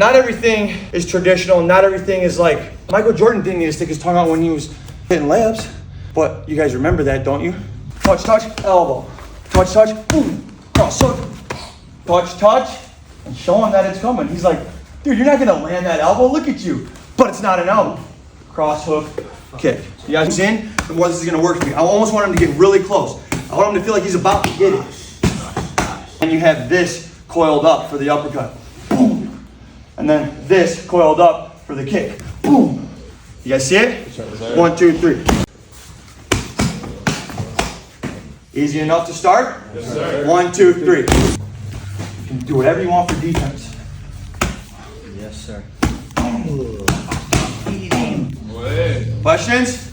Not everything is traditional. Not everything is like, Michael Jordan didn't need to stick his tongue out when he was hitting layups. But you guys remember that, don't you? Touch, touch, elbow. Touch, touch, boom. Cross hook. Touch, touch. And show him that it's coming. He's like, dude, you're not going to land that elbow. Look at you. But it's not an elbow. Cross hook, kick. You guys in? The more this is going to work for me. I almost want him to get really close. I want him to feel like he's about to get it. And you have this coiled up for the uppercut. Boom. And then this coiled up for the kick. Boom. You guys see it? 1, 2, 3. Easy enough to start? Yes, sir. 1, 2, 3. You can do whatever you want for defense. Yes, sir. Questions?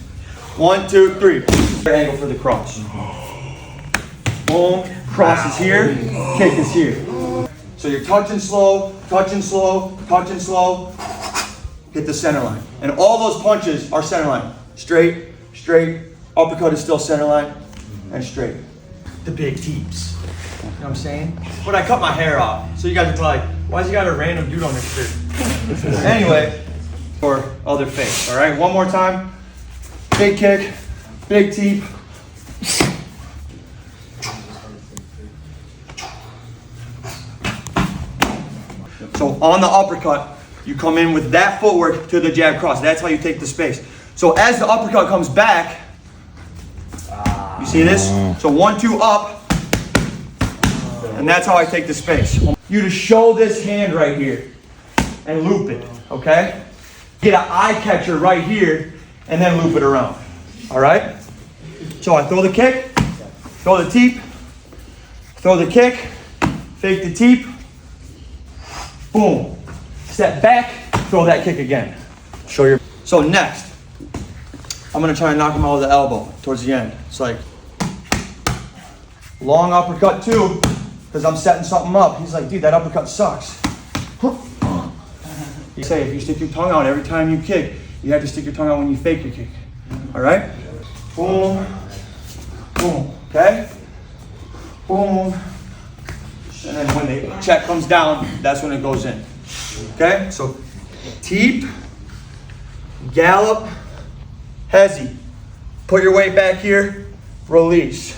1, 2, 3. Angle for the cross. Boom. Cross is here. Kick is here. So you're touching slow, touching slow, touching slow. Hit the center line. And all those punches are center line. Straight, straight. Uppercut is still center line. And straight. The big teeps. You know what I'm saying? But I cut my hair off. So you guys are probably like, why's he got a random dude on his shirt? Anyway, for other face. All right, one more time. Big kick, big teep. So on the uppercut, you come in with that footwork to the jab cross. That's how you take the space. So as the uppercut comes back, you see this? So 1, 2 up, and that's how I take the space. You to show this hand right here and loop it, okay? Get an eye catcher right here and then loop it around, all right? So I throw the kick, throw the teep, throw the kick, fake the teep, boom. Step back, throw that kick again. Show your. So next, I'm gonna try and knock him out with the elbow towards the end. It's like long uppercut too, because I'm setting something up. He's like, dude, that uppercut sucks. You say if you stick your tongue out every time you kick, you have to stick your tongue out when you fake your kick. All right? Boom, boom. Okay? Boom. And then when the check comes down, that's when it goes in. Okay? So teep, gallop, hezzy. Put your weight back here, release.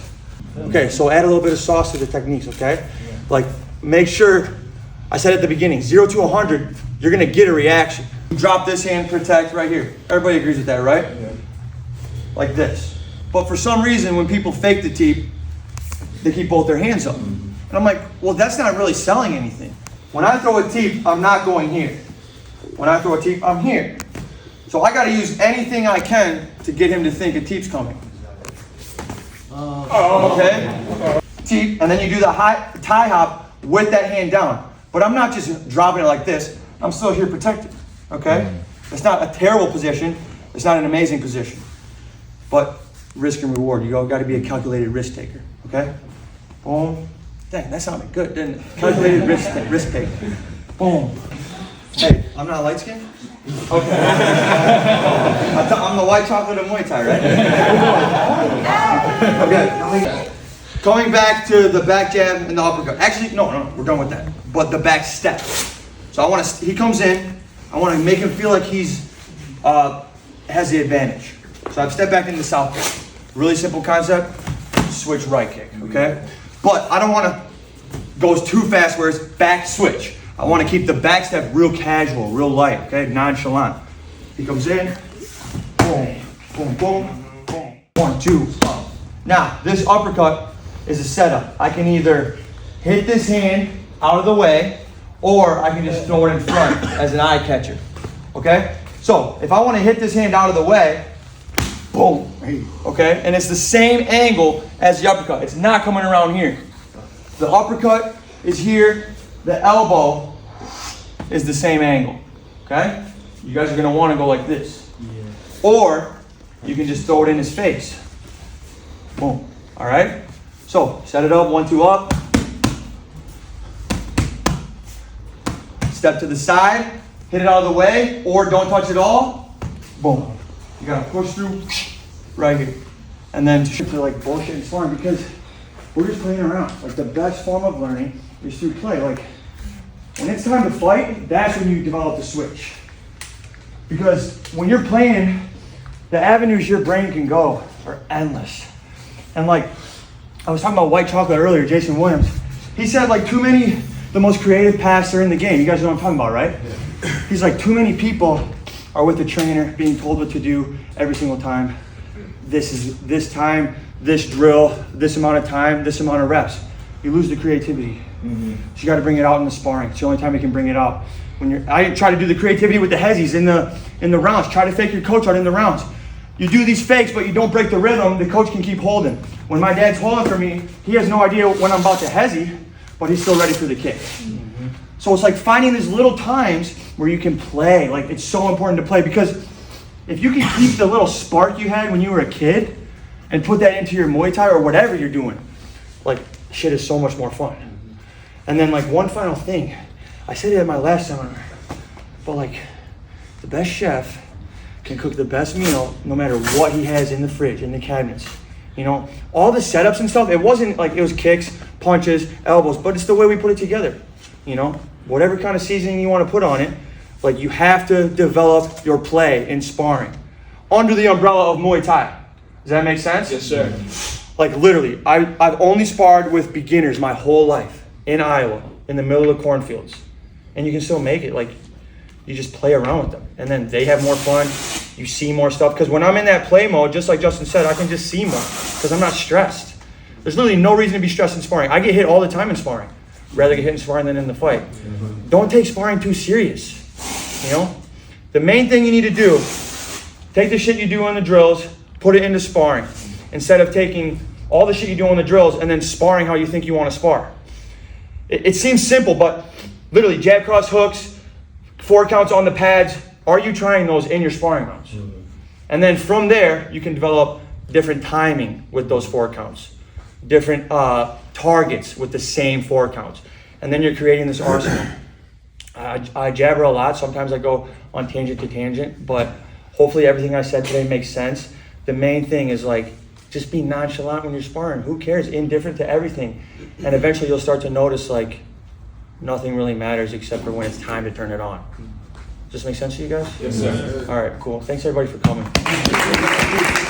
Okay, so add a little bit of sauce to the techniques, okay? Like, make sure, I said at the beginning, 0 to 100, you're gonna get a reaction. Drop this hand, protect right here. Everybody agrees with that, right? Yeah. Like this. But for some reason, when people fake the teep, they keep both their hands up. And I'm like, well, that's not really selling anything. When I throw a teep, I'm not going here. When I throw a teep, I'm here. So I gotta use anything I can to get him to think a teep's coming. Okay? Teep, and then you do the tie hop with that hand down. But I'm not just dropping it like this. I'm still here protected. Okay? It's not a terrible position. It's not an amazing position. But risk and reward. You got to be a calculated risk taker. Okay? Boom. Dang, that sounded good, didn't it? Calculated risk taker. Boom. Hey, I'm not light skinned? Okay. I'm the white chocolate of Muay Thai, right? Okay. Going back to the back jab and the uppercut. Actually, no, we're done with that. But the back step. So he comes in. I want to make him feel like he's has the advantage. So I've stepped back into southpaw. Really simple concept. Switch right kick. Okay. But I don't want to go too fast where it's back switch. I want to keep the back step real casual, real light. Okay, nonchalant. He comes in. Boom, boom, boom, boom. 1, 2, up. Now this uppercut is a setup. I can either hit this hand out of the way, or I can just throw it in front as an eye catcher. Okay? So if I want to hit this hand out of the way, boom. Okay? And it's the same angle as the uppercut. It's not coming around here. The uppercut is here. The elbow is the same angle. Okay? You guys are going to want to go like this. Or you can just throw it in his face. Boom. All right? So set it up. 1, 2 up. Step to the side, hit it out of the way, or don't touch it all. Boom. You gotta push through right here. And then to like bullshit and sparring, because we're just playing around. Like the best form of learning is through play. Like When it's time to fight, that's when you develop the switch. Because when you're playing, the avenues your brain can go are endless. And like, I was talking about white chocolate earlier, Jason Williams. He said like too many, the most creative paths are in the game. You guys know what I'm talking about, right? Yeah. He's like, too many people are with the trainer being told what to do every single time. This time, this drill, this amount of time, this amount of reps. You lose the creativity. Mm-hmm. So you got to bring it out in the sparring. It's the only time you can bring it out. I try to do the creativity with the hezzies in the rounds. Try to fake your coach out in the rounds. You do these fakes, but you don't break the rhythm. The coach can keep holding. When my dad's holding for me, he has no idea when I'm about to hezzy, but he's still ready for the kick. Mm-hmm. So it's like finding these little times where you can play. Like, it's so important to play, because if you can keep the little spark you had when you were a kid and put that into your Muay Thai or whatever you're doing, like, shit is so much more fun. And then like one final thing, I said it at my last seminar, but like, the best chef can cook the best meal no matter what he has in the fridge, in the cabinets. You know, all the setups and stuff, it wasn't like it was kicks, punches, elbows, but it's the way we put it together. You know, whatever kind of seasoning you want to put on it, like, you have to develop your play in sparring under the umbrella of Muay Thai. Does that make sense? Yes, sir. Like, literally, I've only sparred with beginners my whole life in Iowa, in the middle of the cornfields. And you can still make it. Like, you just play around with them. And then they have more fun. You see more stuff. Because when I'm in that play mode, just like Justin said, I can just see more. Because I'm not stressed. There's literally no reason to be stressed in sparring. I get hit all the time in sparring. Rather get hit in sparring than in the fight. Don't take sparring too serious. You know? The main thing you need to do, take the shit you do on the drills, put it into sparring. Instead of taking all the shit you do on the drills and then sparring how you think you want to spar. It seems simple, but literally jab, cross, hooks, 4 counts on the pads. Are you trying those in your sparring rounds? Mm-hmm. And then from there, you can develop different timing with those 4 counts. Different targets with the same 4 counts. And then you're creating this arsenal. I jabber a lot. Sometimes I go on tangent to tangent, but hopefully everything I said today makes sense. The main thing is like, just be nonchalant when you're sparring. Who cares? Indifferent to everything. And eventually you'll start to notice like nothing really matters except for when it's time to turn it on. Does this make sense to you guys? Yes, sir. All right, cool. Thanks everybody for coming.